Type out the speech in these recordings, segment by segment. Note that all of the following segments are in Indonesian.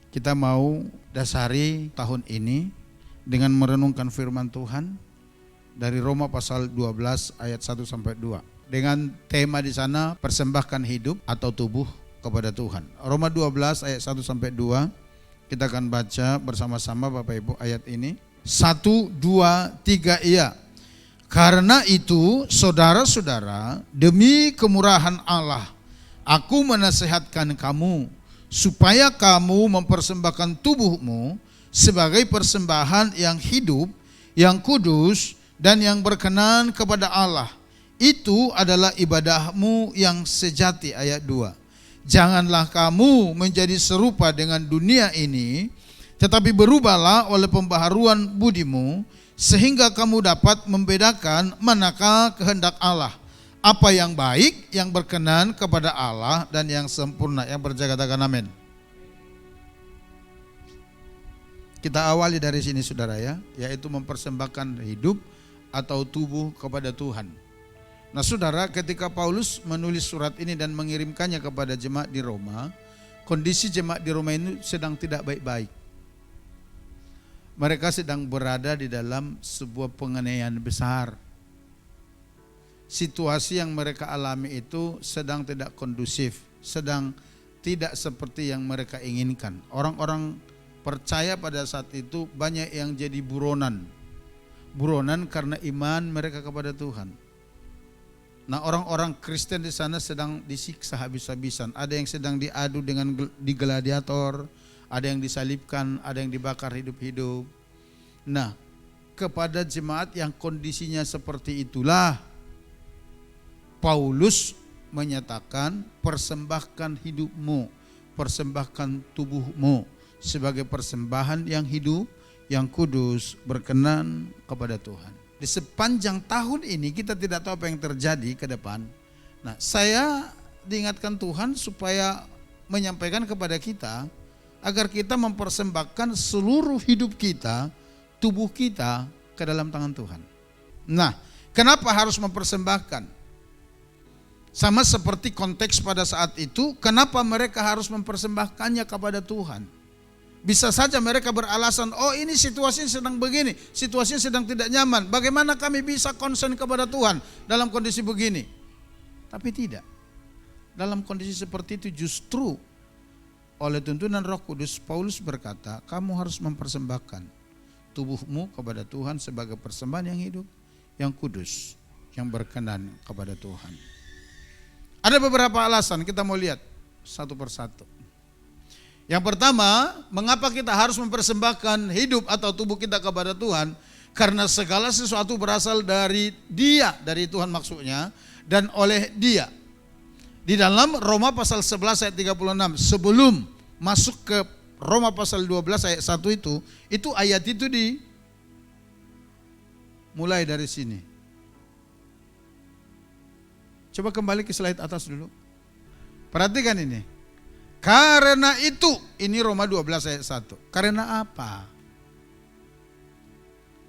Kita mau dasari tahun ini dengan merenungkan firman Tuhan dari Roma pasal 12 ayat 1 sampai 2. Dengan tema di sana persembahkan hidup atau tubuh kepada Tuhan. Roma 12 ayat 1 sampai 2. Kita akan baca bersama-sama Bapak Ibu ayat ini. 1, 2, 3 iya. Karena itu saudara-saudara, demi kemurahan Allah, aku menasihatkan kamu supaya kamu mempersembahkan tubuhmu sebagai persembahan yang hidup, yang kudus, dan yang berkenan kepada Allah. Itu adalah ibadahmu yang sejati. Ayat 2. Janganlah kamu menjadi serupa dengan dunia ini, tetapi berubahlah oleh pembaharuan budimu, sehingga kamu dapat membedakan manakah kehendak Allah, apa yang baik, yang berkenan kepada Allah, dan yang sempurna. Yang percaya katakan amin. Kita awali dari sini saudara ya, yaitu mempersembahkan hidup atau tubuh kepada Tuhan. Nah saudara, ketika Paulus menulis surat ini dan mengirimkannya kepada jemaat di Roma, kondisi jemaat di Roma ini sedang tidak baik-baik. Mereka sedang berada di dalam sebuah penganiayaan besar. Situasi yang mereka alami itu sedang tidak kondusif, sedang tidak seperti yang mereka inginkan. Orang-orang percaya pada saat itu banyak yang jadi buronan. Buronan karena iman mereka kepada Tuhan. Nah, orang-orang Kristen di sana sedang disiksa habis-habisan. Ada yang sedang diadu dengan di gladiator, ada yang disalibkan, ada yang dibakar hidup-hidup. Nah, kepada jemaat yang kondisinya seperti itulah Paulus menyatakan persembahkan hidupmu, persembahkan tubuhmu sebagai persembahan yang hidup, yang kudus, berkenan kepada Tuhan. Di sepanjang tahun ini kita tidak tahu apa yang terjadi ke depan. Nah, saya diingatkan Tuhan supaya menyampaikan kepada kita agar kita mempersembahkan seluruh hidup kita, tubuh kita ke dalam tangan Tuhan. Nah, kenapa harus mempersembahkan? Sama seperti konteks pada saat itu, kenapa mereka harus mempersembahkannya kepada Tuhan? Bisa saja mereka beralasan, oh ini situasinya sedang begini, situasinya sedang tidak nyaman. Bagaimana kami bisa konsen kepada Tuhan dalam kondisi begini? Tapi tidak. Dalam kondisi seperti itu justru oleh tuntunan Roh Kudus, Paulus berkata, kamu harus mempersembahkan tubuhmu kepada Tuhan sebagai persembahan yang hidup, yang kudus, yang berkenan kepada Tuhan. Ada beberapa alasan, kita mau lihat satu persatu. Yang pertama, mengapa kita harus mempersembahkan hidup atau tubuh kita kepada Tuhan? Karena segala sesuatu berasal dari Dia, dari Tuhan maksudnya, dan oleh Dia. Di dalam Roma pasal 11 ayat 36, sebelum masuk ke Roma pasal 12 ayat 1 itu ayat itu mulai dari sini. Coba kembali ke slide atas dulu. Perhatikan ini. Karena itu, ini Roma 12 ayat 1. Karena apa?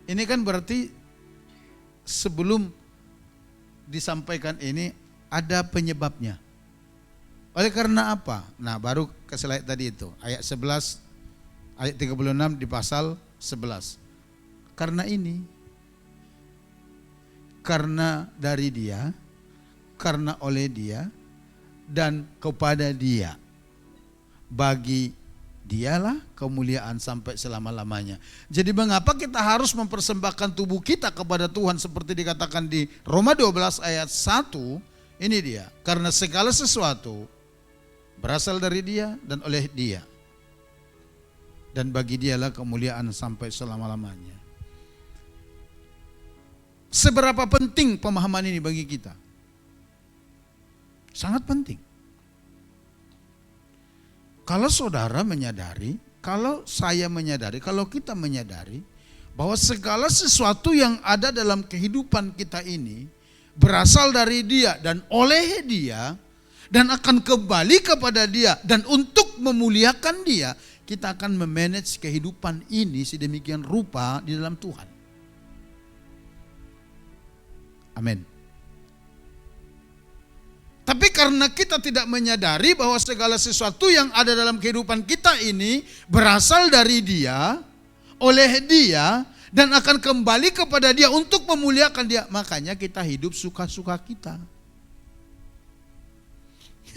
Ini kan berarti sebelum disampaikan ini ada penyebabnya. Oleh karena apa? Nah, baru ke slide tadi itu, ayat 11, ayat 36 di pasal 11. Karena ini, karena dari Dia, karena oleh Dia, dan kepada Dia. Bagi Dialah kemuliaan sampai selama-lamanya. Jadi mengapa kita harus mempersembahkan tubuh kita kepada Tuhan seperti dikatakan di Roma 12 ayat 1? Ini dia, karena segala sesuatu berasal dari Dia dan oleh Dia. Dan bagi Dialah kemuliaan sampai selama-lamanya. Seberapa penting pemahaman ini bagi kita? Sangat penting. Kalau saudara menyadari, kalau saya menyadari, kalau kita menyadari bahwa segala sesuatu yang ada dalam kehidupan kita ini berasal dari Dia dan oleh Dia dan akan kembali kepada Dia, dan untuk memuliakan Dia kita akan memanage kehidupan ini sedemikian rupa di dalam Tuhan. Amin. Tapi karena kita tidak menyadari bahwa segala sesuatu yang ada dalam kehidupan kita ini berasal dari Dia, oleh Dia, dan akan kembali kepada Dia untuk memuliakan Dia. Makanya kita hidup suka-suka kita.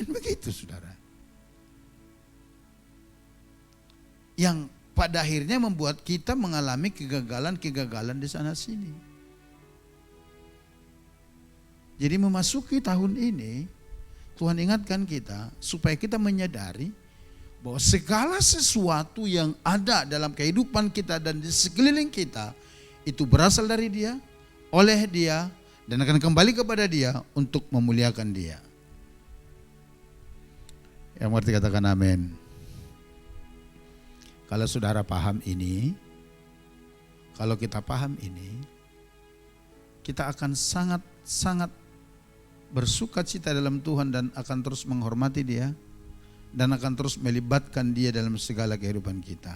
Begitu saudara. Yang pada akhirnya membuat kita mengalami kegagalan-kegagalan di sana sini. Jadi memasuki tahun ini, Tuhan ingatkan kita supaya kita menyadari bahwa segala sesuatu yang ada dalam kehidupan kita dan di sekeliling kita itu berasal dari Dia, oleh Dia, dan akan kembali kepada Dia untuk memuliakan Dia. Yang mengerti katakan amin. Kalau saudara paham ini, kalau kita paham ini, kita akan sangat bersuka cita dalam Tuhan dan akan terus menghormati Dia dan akan terus melibatkan Dia dalam segala kehidupan kita.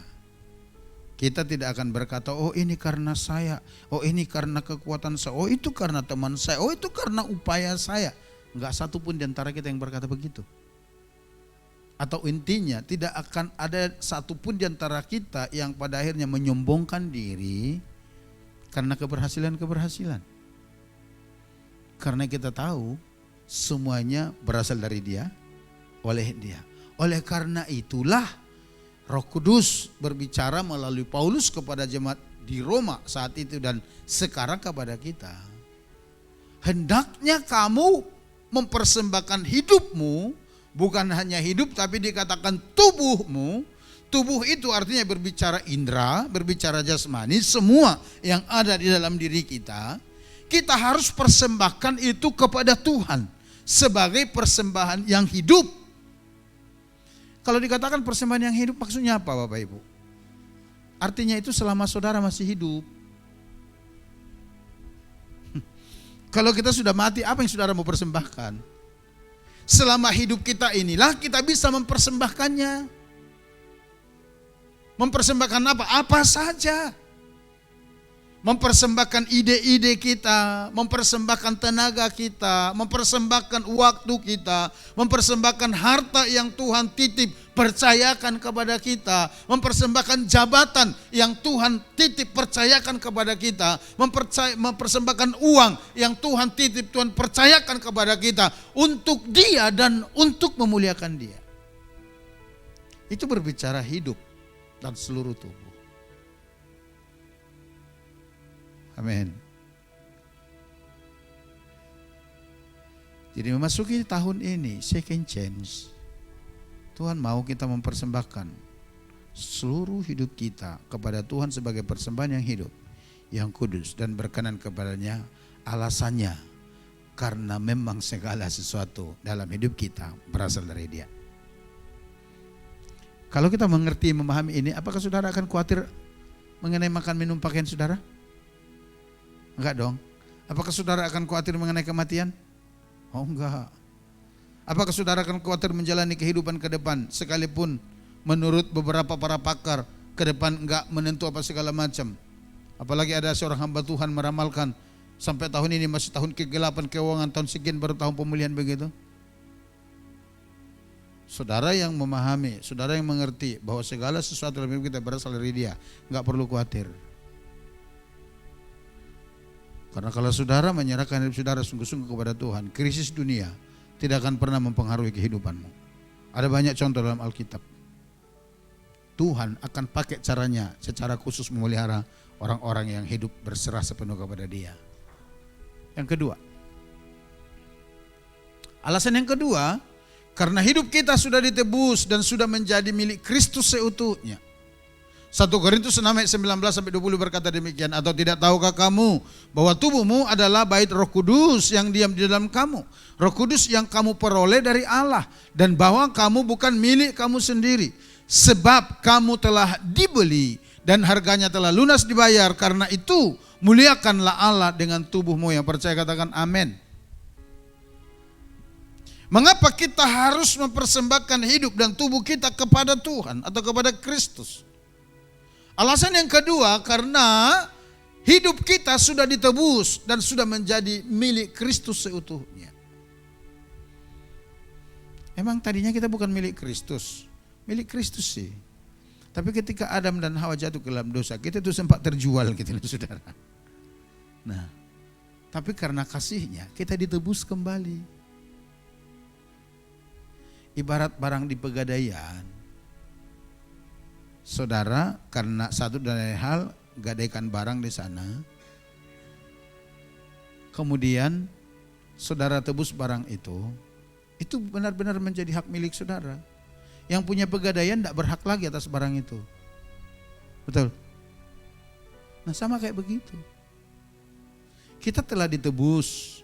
Kita tidak akan berkata, oh ini karena saya, oh ini karena kekuatan saya, oh itu karena teman saya, oh itu karena upaya saya. Enggak satu pun di antara kita yang berkata begitu. Atau intinya tidak akan ada satupun di antara kita yang pada akhirnya menyombongkan diri karena keberhasilan-keberhasilan. Karena kita tahu semuanya berasal dari Dia, oleh Dia. Oleh karena itulah Roh Kudus berbicara melalui Paulus kepada jemaat di Roma saat itu dan sekarang kepada kita. Hendaknya kamu mempersembahkan hidupmu, bukan hanya hidup tapi dikatakan tubuhmu. Tubuh itu artinya berbicara indera, berbicara jasmani, semua yang ada di dalam diri kita. Kita harus persembahkan itu kepada Tuhan sebagai persembahan yang hidup. Kalau dikatakan persembahan yang hidup maksudnya apa Bapak Ibu? Artinya itu selama saudara masih hidup. Kalau kita sudah mati, apa yang saudara mau persembahkan? Selama hidup kita inilah kita bisa mempersembahkannya. Mempersembahkan apa? Apa saja. Mempersembahkan ide-ide kita, mempersembahkan tenaga kita, mempersembahkan waktu kita, mempersembahkan harta yang Tuhan titip percayakan kepada kita, mempersembahkan jabatan yang Tuhan titip percayakan kepada kita, mempersembahkan uang yang Tuhan titip Tuhan percayakan kepada kita untuk Dia dan untuk memuliakan Dia. Itu berbicara hidup dan seluruh tubuh. Amin. Jadi memasuki tahun ini, second chance, Tuhan mau kita mempersembahkan seluruh hidup kita kepada Tuhan sebagai persembahan yang hidup, yang kudus dan berkenan kepadanya. Alasannya karena memang segala sesuatu dalam hidup kita berasal dari Dia. Kalau kita mengerti, memahami ini, apakah saudara akan khawatir mengenai makan minum pakaian saudara? Enggak dong. Apakah saudara akan khawatir mengenai kematian? Oh enggak. Apakah saudara akan khawatir menjalani kehidupan ke depan sekalipun menurut beberapa para pakar ke depan enggak menentu apa segala macam? Apalagi ada seorang hamba Tuhan meramalkan sampai tahun ini masih tahun kegelapan keuangan, tahun sekian baru tahun pemulihan begitu. Saudara yang memahami, saudara yang mengerti bahwa segala sesuatu dalam hidup kita berasal dari Dia, enggak perlu khawatir. Karena kalau saudara menyerahkan hidup saudara sungguh-sungguh kepada Tuhan, krisis dunia tidak akan pernah mempengaruhi kehidupanmu. Ada banyak contoh dalam Alkitab. Tuhan akan pakai caranya secara khusus memelihara orang-orang yang hidup berserah sepenuh kepada Dia. Yang kedua, alasan yang kedua, karena hidup kita sudah ditebus dan sudah menjadi milik Kristus seutuhnya. 1 Korintus 6 ayat 19-20 berkata demikian, atau tidak tahukah kamu bahwa tubuhmu adalah bait Roh Kudus yang diam di dalam kamu, Roh Kudus yang kamu peroleh dari Allah, dan bahwa kamu bukan milik kamu sendiri, sebab kamu telah dibeli dan harganya telah lunas dibayar. Karena itu muliakanlah Allah dengan tubuhmu. Yang percaya katakan amin. Mengapa kita harus mempersembahkan hidup dan tubuh kita kepada Tuhan atau kepada Kristus? Alasan yang kedua, karena hidup kita sudah ditebus dan sudah menjadi milik Kristus seutuhnya. Emang tadinya kita bukan milik Kristus. Milik Kristus sih. Tapi ketika Adam dan Hawa jatuh ke dalam dosa, kita itu sempat terjual gitu loh saudara. Nah, tapi karena kasihnya kita ditebus kembali. Ibarat barang di pegadaian. Saudara karena satu dan lain hal gadaikan barang di sana. Kemudian saudara tebus barang itu benar-benar menjadi hak milik saudara. Yang punya pegadaian tidak berhak lagi atas barang itu. Betul? Nah sama kayak begitu. Kita telah ditebus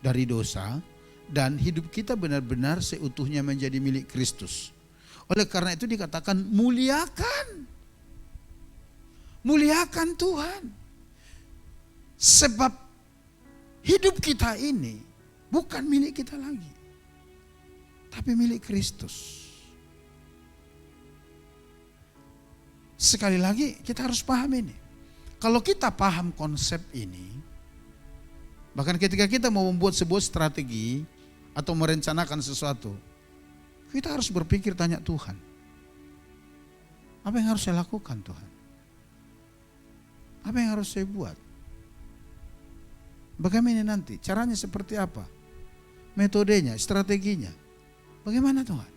dari dosa dan hidup kita benar-benar seutuhnya menjadi milik Kristus. Oleh karena itu dikatakan muliakan. Muliakan Tuhan. Sebab hidup kita ini bukan milik kita lagi. Tapi milik Kristus. Sekali lagi kita harus paham ini. Kalau kita paham konsep ini, bahkan ketika kita mau membuat sebuah strategi atau merencanakan sesuatu, kita harus berpikir tanya Tuhan. Apa yang harus saya lakukan Tuhan? Apa yang harus saya buat? Bagaimana nanti? Caranya seperti apa? Metodenya, strateginya. Bagaimana Tuhan?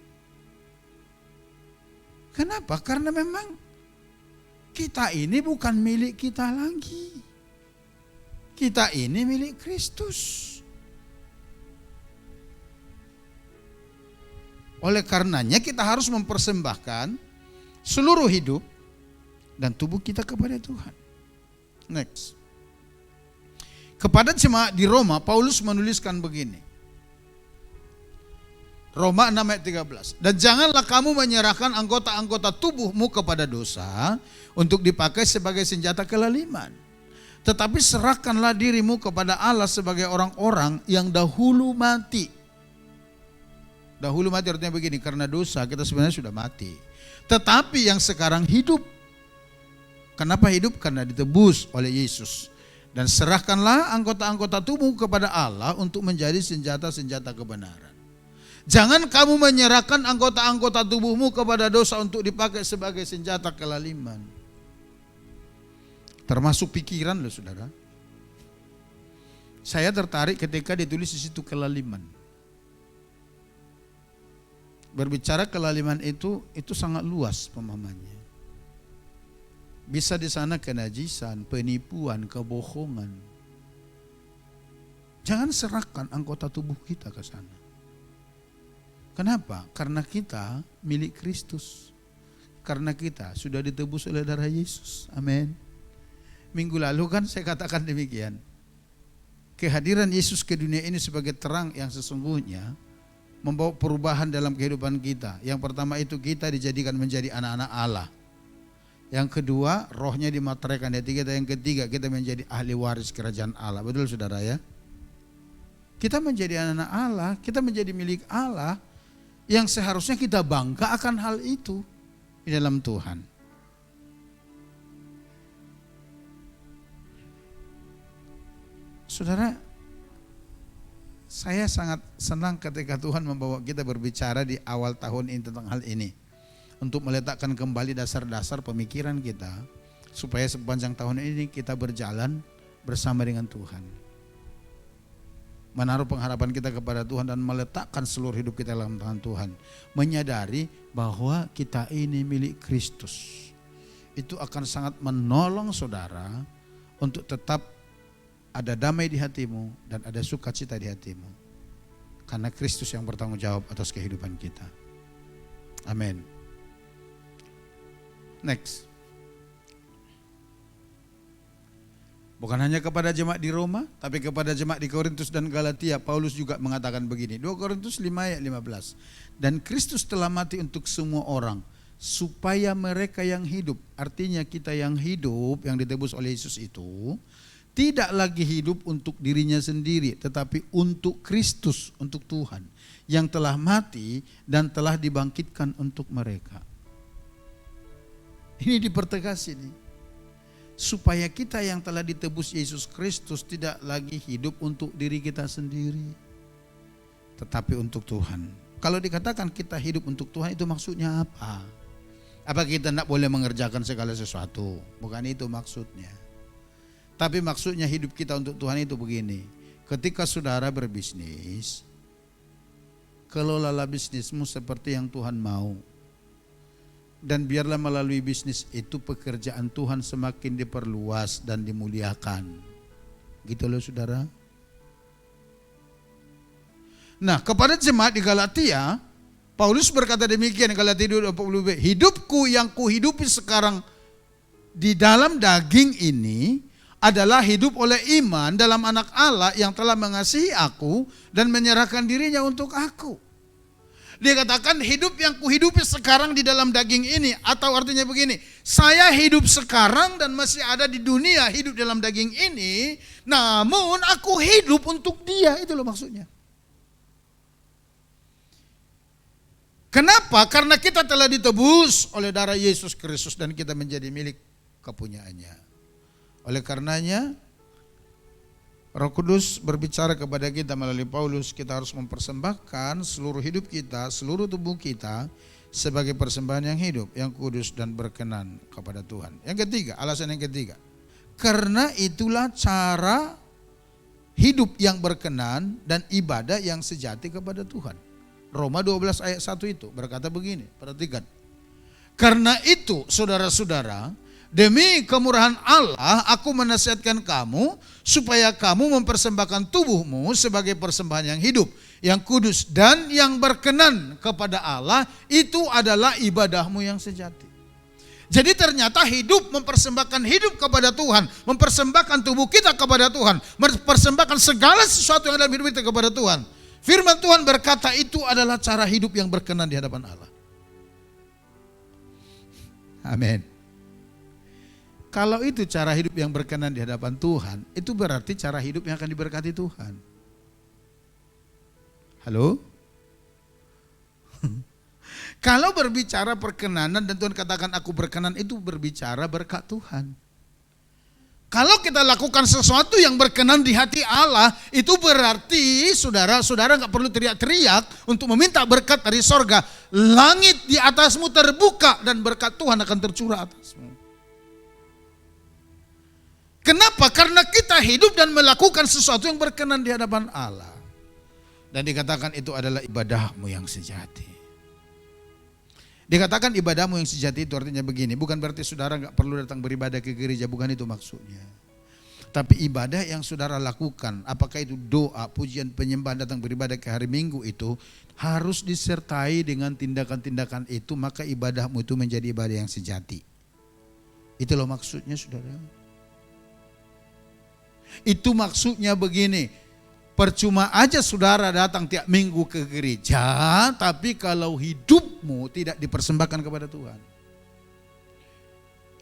Kenapa? Karena memang kita ini bukan milik kita lagi. Kita ini milik Kristus. Oleh karenanya kita harus mempersembahkan seluruh hidup dan tubuh kita kepada Tuhan. Next. Kepada jemaat di Roma, Paulus menuliskan begini. Roma 6 ayat 13. Dan janganlah kamu menyerahkan anggota-anggota tubuhmu kepada dosa untuk dipakai sebagai senjata kelaliman. Tetapi serahkanlah dirimu kepada Allah sebagai orang-orang yang dahulu mati. Dahulu mati artinya begini, karena dosa kita sebenarnya sudah mati. Tetapi yang sekarang hidup. Kenapa hidup? Karena ditebus oleh Yesus. Dan serahkanlah anggota-anggota tubuh kepada Allah untuk menjadi senjata-senjata kebenaran. Jangan kamu menyerahkan anggota-anggota tubuhmu kepada dosa untuk dipakai sebagai senjata kelaliman. Termasuk pikiran loh saudara. Saya tertarik ketika ditulis di situ kelaliman. Berbicara kelaliman itu sangat luas pemahamannya. Bisa di sana kenajisan, penipuan, kebohongan. Jangan serahkan anggota tubuh kita ke sana. Kenapa? Karena kita milik Kristus. Karena kita sudah ditebus oleh darah Yesus. Amin. Minggu lalu kan saya katakan demikian. Kehadiran Yesus ke dunia ini sebagai terang yang sesungguhnya membawa perubahan dalam kehidupan kita. Yang pertama itu kita dijadikan menjadi anak-anak Allah. Yang kedua, rohnya dimateraikan di hati kita. Yang ketiga, kita menjadi ahli waris kerajaan Allah. Betul saudara ya? Kita menjadi anak-anak Allah, kita menjadi milik Allah. Yang seharusnya kita bangga akan hal itu di dalam Tuhan. Saudara, saya sangat senang ketika Tuhan membawa kita berbicara di awal tahun ini tentang hal ini. Untuk meletakkan kembali dasar-dasar pemikiran kita. Supaya sepanjang tahun ini kita berjalan bersama dengan Tuhan. Menaruh pengharapan kita kepada Tuhan dan meletakkan seluruh hidup kita dalam tangan Tuhan. Menyadari bahwa kita ini milik Kristus. Itu akan sangat menolong saudara untuk tetap ada damai di hatimu dan ada sukacita di hatimu. Karena Kristus yang bertanggung jawab atas kehidupan kita. Amin. Next. Bukan hanya kepada jemaat di Roma, tapi kepada jemaat di Korintus dan Galatia, Paulus juga mengatakan begini. 2 Korintus 5 ayat 15. Dan Kristus telah mati untuk semua orang, supaya mereka yang hidup, artinya kita yang hidup, yang ditebus oleh Yesus itu, tidak lagi hidup untuk dirinya sendiri, tetapi untuk Kristus, untuk Tuhan, yang telah mati dan telah dibangkitkan untuk mereka. Ini dipertegas ini. Supaya kita yang telah ditebus Yesus Kristus tidak lagi hidup untuk diri kita sendiri, tetapi untuk Tuhan. Kalau dikatakan kita hidup untuk Tuhan itu maksudnya apa? Apa kita tidak boleh mengerjakan segala sesuatu? Bukan itu maksudnya. Tapi maksudnya hidup kita untuk Tuhan itu begini. Ketika saudara berbisnis, kelolalah bisnismu seperti yang Tuhan mau. Dan biarlah melalui bisnis itu pekerjaan Tuhan semakin diperluas dan dimuliakan. Gitu loh saudara. Nah, kepada jemaat di Galatia, Paulus berkata demikian, Galatia 2:20b, hidupku yang kuhidupi sekarang di dalam daging ini adalah hidup oleh iman dalam anak Allah yang telah mengasihi aku dan menyerahkan dirinya untuk aku. Dia katakan hidup yang kuhidupi sekarang di dalam daging ini, atau artinya begini, saya hidup sekarang dan masih ada di dunia hidup dalam daging ini, namun aku hidup untuk Dia, itu loh maksudnya. Kenapa? Karena kita telah ditebus oleh darah Yesus Kristus dan kita menjadi milik kepunyaannya. Oleh karenanya, Roh Kudus berbicara kepada kita melalui Paulus, kita harus mempersembahkan seluruh hidup kita, seluruh tubuh kita sebagai persembahan yang hidup, yang kudus dan berkenan kepada Tuhan. Yang ketiga, alasan yang ketiga, karena itulah cara hidup yang berkenan dan ibadah yang sejati kepada Tuhan. Roma 12 ayat 1 itu berkata begini, perhatikan. Karena itu saudara-saudara, demi kemurahan Allah, aku menasihatkan kamu supaya kamu mempersembahkan tubuhmu sebagai persembahan yang hidup, yang kudus dan yang berkenan kepada Allah. Itu adalah ibadahmu yang sejati. Jadi ternyata hidup, mempersembahkan hidup kepada Tuhan, mempersembahkan tubuh kita kepada Tuhan, mempersembahkan segala sesuatu yang dalam hidup kita kepada Tuhan. Firman Tuhan berkata itu adalah cara hidup yang berkenan di hadapan Allah. Amin. Kalau itu cara hidup yang berkenan di hadapan Tuhan, itu berarti cara hidup yang akan diberkati Tuhan. Halo? Kalau berbicara perkenanan dan Tuhan katakan aku berkenan, itu berbicara berkat Tuhan. Kalau kita lakukan sesuatu yang berkenan di hati Allah, itu berarti saudara gak perlu teriak-teriak untuk meminta berkat dari sorga. Langit di atasmu terbuka dan berkat Tuhan akan tercurah atasmu. Kenapa? Karena kita hidup dan melakukan sesuatu yang berkenan di hadapan Allah. Dan dikatakan itu adalah ibadahmu yang sejati. Dikatakan ibadahmu yang sejati itu artinya begini, bukan berarti saudara gak perlu datang beribadah ke gereja, bukan itu maksudnya. Tapi ibadah yang saudara lakukan, apakah itu doa, pujian, penyembahan, datang beribadah ke hari Minggu itu, harus disertai dengan tindakan-tindakan itu, maka ibadahmu itu menjadi ibadah yang sejati. Itu loh maksudnya saudara. Itu maksudnya begini, percuma aja saudara datang tiap minggu ke gereja, tapi kalau hidupmu tidak dipersembahkan kepada Tuhan.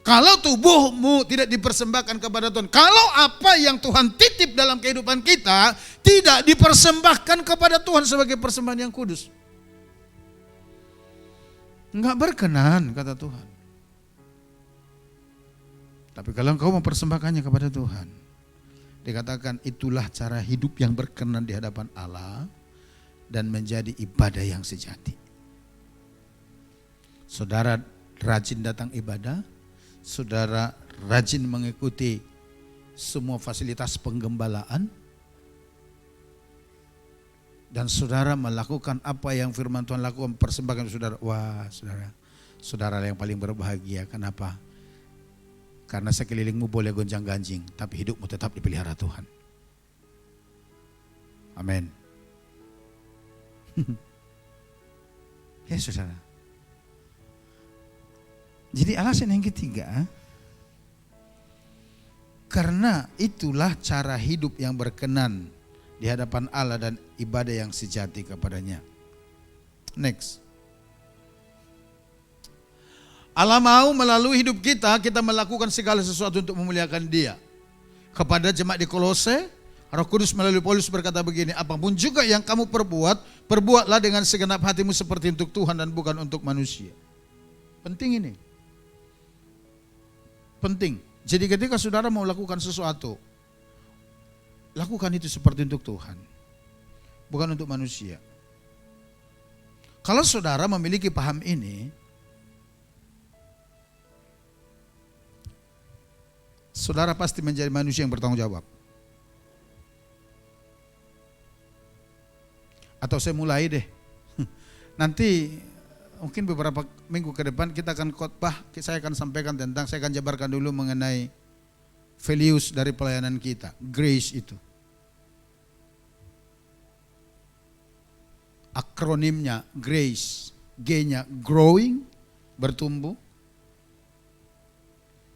Kalau tubuhmu tidak dipersembahkan kepada Tuhan. Kalau apa yang Tuhan titip dalam kehidupan kita tidak dipersembahkan kepada Tuhan sebagai persembahan yang kudus. Enggak berkenan kata Tuhan. Tapi kalau engkau mempersembahkannya kepada Tuhan, dikatakan itulah cara hidup yang berkenan di hadapan Allah dan menjadi ibadah yang sejati. Saudara rajin datang ibadah, saudara rajin mengikuti semua fasilitas penggembalaan, dan saudara melakukan apa yang firman Tuhan lakukan, persembahkan saudara. Wah saudara yang paling berbahagia. Kenapa? Karena sekelilingmu boleh gonjang-ganjing, tapi hidupmu tetap dipelihara Tuhan. Amin. Ya saudara. Jadi alasan yang ketiga, karena itulah cara hidup yang berkenan di hadapan Allah dan ibadah yang sejati kepadanya. Next. Allah mau melalui hidup kita melakukan segala sesuatu untuk memuliakan Dia. Kepada jemaat di Kolose, Roh Kudus melalui Paulus berkata begini, apapun juga yang kamu perbuat, perbuatlah dengan segenap hatimu seperti untuk Tuhan dan bukan untuk manusia. Penting ini. Penting. Jadi ketika saudara mau lakukan sesuatu, lakukan itu seperti untuk Tuhan, bukan untuk manusia. Kalau saudara memiliki paham ini, saudara pasti menjadi manusia yang bertanggung jawab. Atau saya mulai deh. Nanti mungkin beberapa minggu ke depan kita akan khotbah, saya akan sampaikan tentang, saya akan jabarkan dulu mengenai values dari pelayanan kita. Grace itu. Akronimnya grace, G-nya growing, bertumbuh,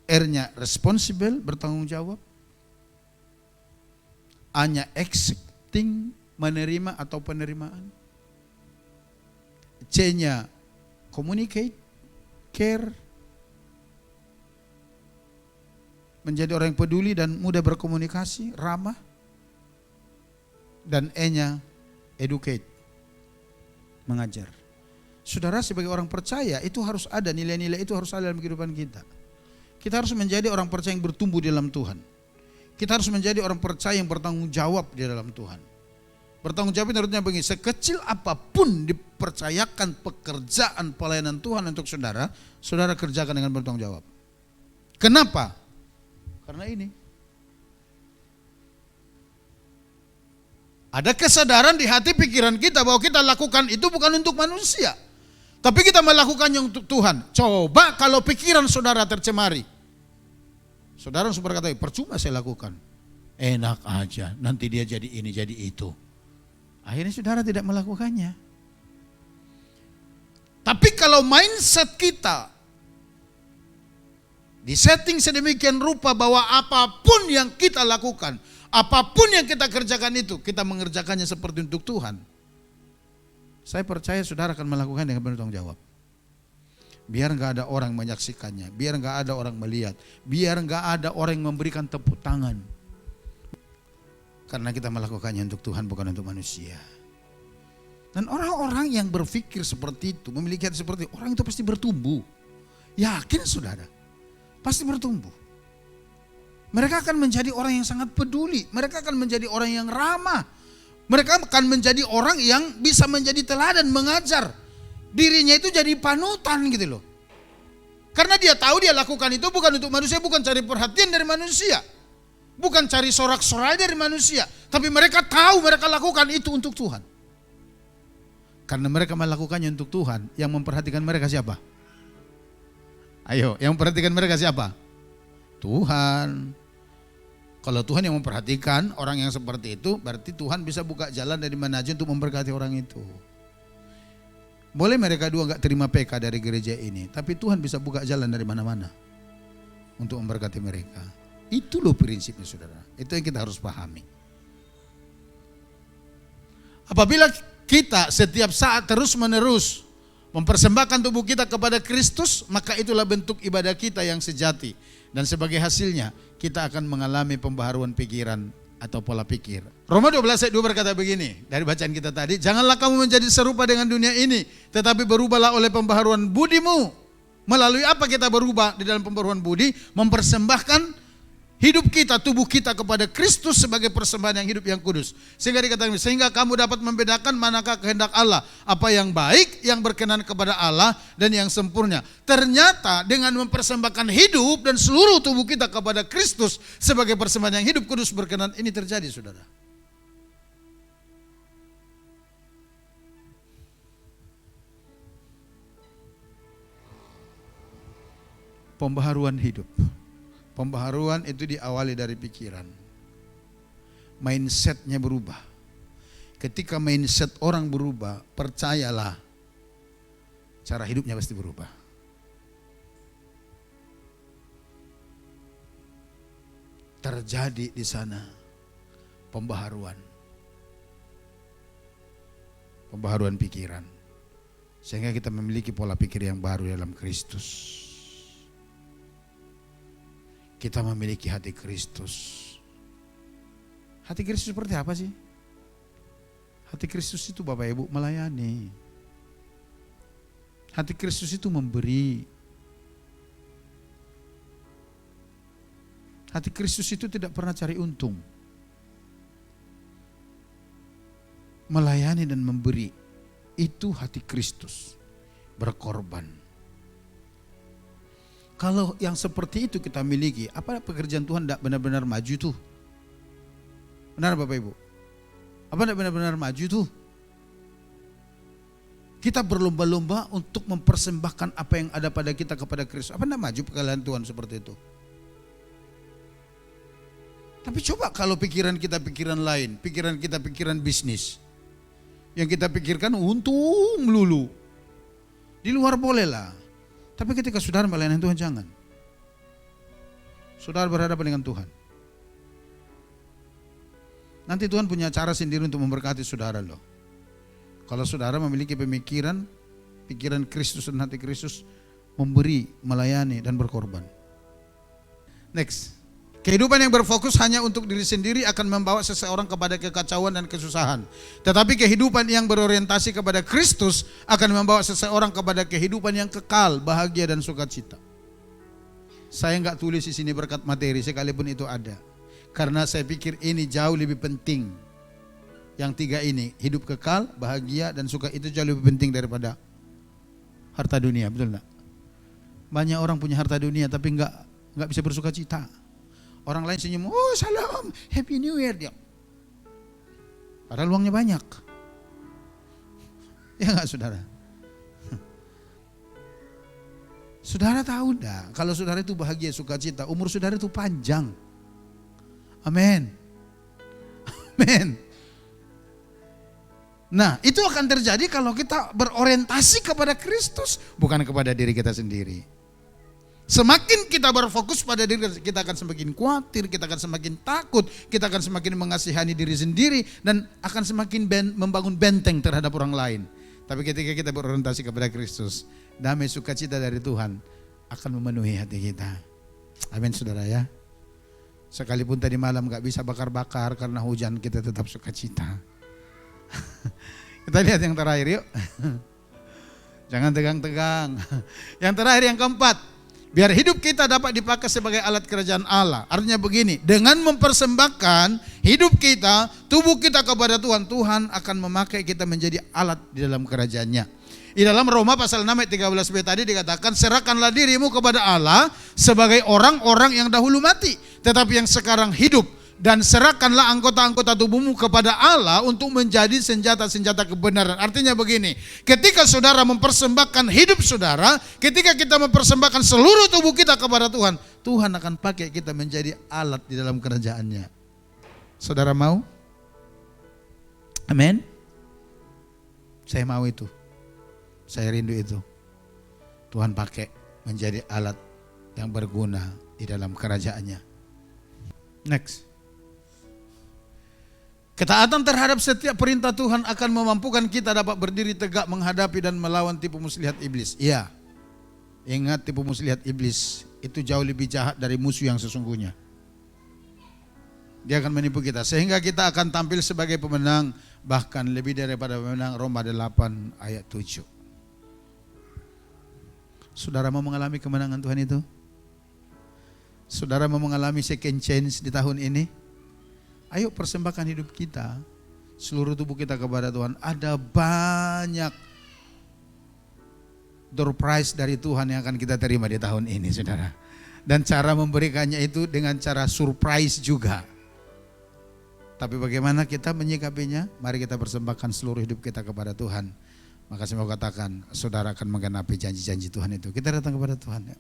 R-nya responsible, bertanggung jawab, A-nya accepting, menerima atau penerimaan, C-nya communicate, care, menjadi orang yang peduli dan mudah berkomunikasi, ramah, dan E-nya educate, mengajar. Saudara, sebagai orang percaya itu harus ada, nilai-nilai itu harus ada dalam kehidupan kita. Kita harus menjadi orang percaya yang bertumbuh di dalam Tuhan. Kita harus menjadi orang percaya yang bertanggung jawab di dalam Tuhan. Bertanggung jawab itu artinya begini, sekecil apapun dipercayakan pekerjaan pelayanan Tuhan untuk saudara, saudara kerjakan dengan bertanggung jawab. Kenapa? Karena ini. Ada kesadaran di hati pikiran kita bahwa kita lakukan itu bukan untuk manusia, tapi kita melakukannya untuk Tuhan. Coba kalau pikiran saudara tercemari, saudara harus berkata, percuma saya lakukan, enak aja, nanti dia jadi ini jadi itu. Akhirnya saudara tidak melakukannya. Tapi kalau mindset kita disetting sedemikian rupa bahwa apapun yang kita lakukan, apapun yang kita kerjakan itu, kita mengerjakannya seperti untuk Tuhan, saya percaya saudara akan melakukan dengan bertanggung jawab. Biar enggak ada orang menyaksikannya, biar enggak ada orang melihat, biar enggak ada orang yang memberikan tepuk tangan. Karena kita melakukannya untuk Tuhan, bukan untuk manusia. Dan orang-orang yang berpikir seperti itu, memiliki hati seperti itu, orang itu pasti bertumbuh. Yakin saudara, pasti bertumbuh. Mereka akan menjadi orang yang sangat peduli. Mereka akan menjadi orang yang ramah. Mereka akan menjadi orang yang bisa menjadi teladan, mengajar. Dirinya itu jadi panutan gitu loh. Karena dia tahu dia lakukan itu bukan untuk manusia, bukan cari perhatian dari manusia. Bukan cari sorak-sorai dari manusia. Tapi mereka tahu mereka lakukan itu untuk Tuhan. Karena mereka melakukannya untuk Tuhan, yang memperhatikan mereka siapa? Ayo, yang memperhatikan mereka siapa? Tuhan. Kalau Tuhan yang memperhatikan orang yang seperti itu, berarti Tuhan bisa buka jalan dari mana aja untuk memberkati orang itu. Boleh mereka dua gak terima PK dari gereja ini, tapi Tuhan bisa buka jalan dari mana-mana untuk memberkati mereka. Itu loh prinsipnya saudara. Itu yang kita harus pahami. Apabila kita setiap saat terus-menerus mempersembahkan tubuh kita kepada Kristus, maka itulah bentuk ibadah kita yang sejati. Dan sebagai hasilnya kita akan mengalami pembaharuan pikiran atau pola pikir. Roma 12 ayat 2 berkata begini, dari bacaan kita tadi, janganlah kamu menjadi serupa dengan dunia ini, tetapi berubahlah oleh pembaharuan budimu. Melalui apa kita berubah di dalam pembaharuan budi? Mempersembahkan hidup kita, tubuh kita kepada Kristus sebagai persembahan yang hidup yang kudus. Sehingga dikatakan, sehingga kamu dapat membedakan manakah kehendak Allah, apa yang baik, yang berkenan kepada Allah, dan yang sempurna. Ternyata dengan mempersembahkan hidup dan seluruh tubuh kita kepada Kristus sebagai persembahan yang hidup kudus berkenan, ini terjadi saudara. Pembaharuan hidup. Pembaharuan itu diawali dari pikiran. Mindsetnya berubah. Ketika mindset orang berubah, percayalah, cara hidupnya pasti berubah. Terjadi di sana pembaharuan. Pembaharuan pikiran. Sehingga kita memiliki pola pikir yang baru dalam Kristus. Kita memiliki hati Kristus. Hati Kristus seperti apa sih? Hati Kristus itu Bapak Ibu melayani. Hati Kristus itu memberi. Hati Kristus itu tidak pernah cari untung. Melayani dan memberi. Itu hati Kristus, berkorban. Kalau yang seperti itu kita miliki, apa pekerjaan Tuhan tidak benar-benar maju tuh? Benar Bapak Ibu? Apa tidak benar-benar maju tuh? Kita berlomba-lomba untuk mempersembahkan apa yang ada pada kita kepada Kristus. Apa tidak maju pekerjaan Tuhan seperti itu? Tapi coba kalau pikiran kita pikiran lain, pikiran kita pikiran bisnis. Yang kita pikirkan untung melulu. Di luar bolehlah. Tapi ketika saudara melayani Tuhan jangan. Saudara berhadapan dengan Tuhan. Nanti Tuhan punya cara sendiri untuk memberkati saudara loh. Kalau saudara memiliki pemikiran, pikiran Kristus dan hati Kristus, memberi, melayani dan berkorban. Next. Kehidupan yang berfokus hanya untuk diri sendiri akan membawa seseorang kepada kekacauan dan kesusahan. Tetapi kehidupan yang berorientasi kepada Kristus akan membawa seseorang kepada kehidupan yang kekal, bahagia dan sukacita. Saya enggak tulis di sini berkat materi sekalipun itu ada. Karena saya pikir ini jauh lebih penting. Yang tiga ini, hidup kekal, bahagia dan suka, itu jauh lebih penting daripada harta dunia, betul enggak? Banyak orang punya harta dunia tapi enggak bisa bersukacita. Orang lain senyum, oh salam, happy new year dia. Padahal uangnya banyak. Ya enggak saudara? Saudara tahu enggak, kalau saudara itu bahagia, sukacita, umur saudara itu panjang. Amin. Amin. Nah, itu akan terjadi kalau kita berorientasi kepada Kristus, bukan kepada diri kita sendiri. Semakin kita berfokus pada diri kita akan semakin khawatir, kita akan semakin takut, kita akan semakin mengasihani diri sendiri dan akan semakin membangun benteng terhadap orang lain. Tapi ketika kita berorientasi kepada Kristus, damai sukacita dari Tuhan akan memenuhi hati kita. Amin saudara ya. Sekalipun tadi malam gak bisa bakar-bakar karena hujan, kita tetap sukacita. Kita lihat yang terakhir yuk. Jangan tegang-tegang. Yang terakhir yang keempat. Biar hidup kita dapat dipakai sebagai alat kerajaan Allah. Artinya begini, dengan mempersembahkan hidup kita, tubuh kita kepada Tuhan, Tuhan akan memakai kita menjadi alat di dalam kerajaannya. Di dalam Roma pasal 6 ayat 13b tadi dikatakan, serahkanlah dirimu kepada Allah sebagai orang-orang yang dahulu mati, tetapi yang sekarang hidup. Dan serahkanlah anggota-anggota tubuhmu kepada Allah untuk menjadi senjata-senjata kebenaran. Artinya begini, ketika saudara mempersembahkan hidup saudara, ketika kita mempersembahkan seluruh tubuh kita kepada Tuhan, Tuhan akan pakai kita menjadi alat di dalam kerajaannya. Saudara mau? Amin? Saya mau itu. Saya rindu itu. Tuhan pakai menjadi alat yang berguna di dalam kerajaannya. Next. Ketaatan terhadap setiap perintah Tuhan akan memampukan kita dapat berdiri tegak menghadapi dan melawan tipu muslihat iblis. Iya, ingat tipu muslihat iblis itu jauh lebih jahat dari musuh yang sesungguhnya. Dia akan menipu kita sehingga kita akan tampil sebagai pemenang, bahkan lebih daripada pemenang. Roma 8 ayat 7. Saudara mau mengalami kemenangan Tuhan itu? Saudara mau mengalami second chance di tahun ini? Ayo persembahkan hidup kita, seluruh tubuh kita kepada Tuhan. Ada banyak door prize dari Tuhan yang akan kita terima di tahun ini saudara. Dan cara memberikannya itu dengan cara surprise juga. Tapi bagaimana kita menyikapinya? Mari kita persembahkan seluruh hidup kita kepada Tuhan. Maka saya mau katakan, saudara akan menggenapi janji-janji Tuhan itu. Kita datang kepada Tuhan ya.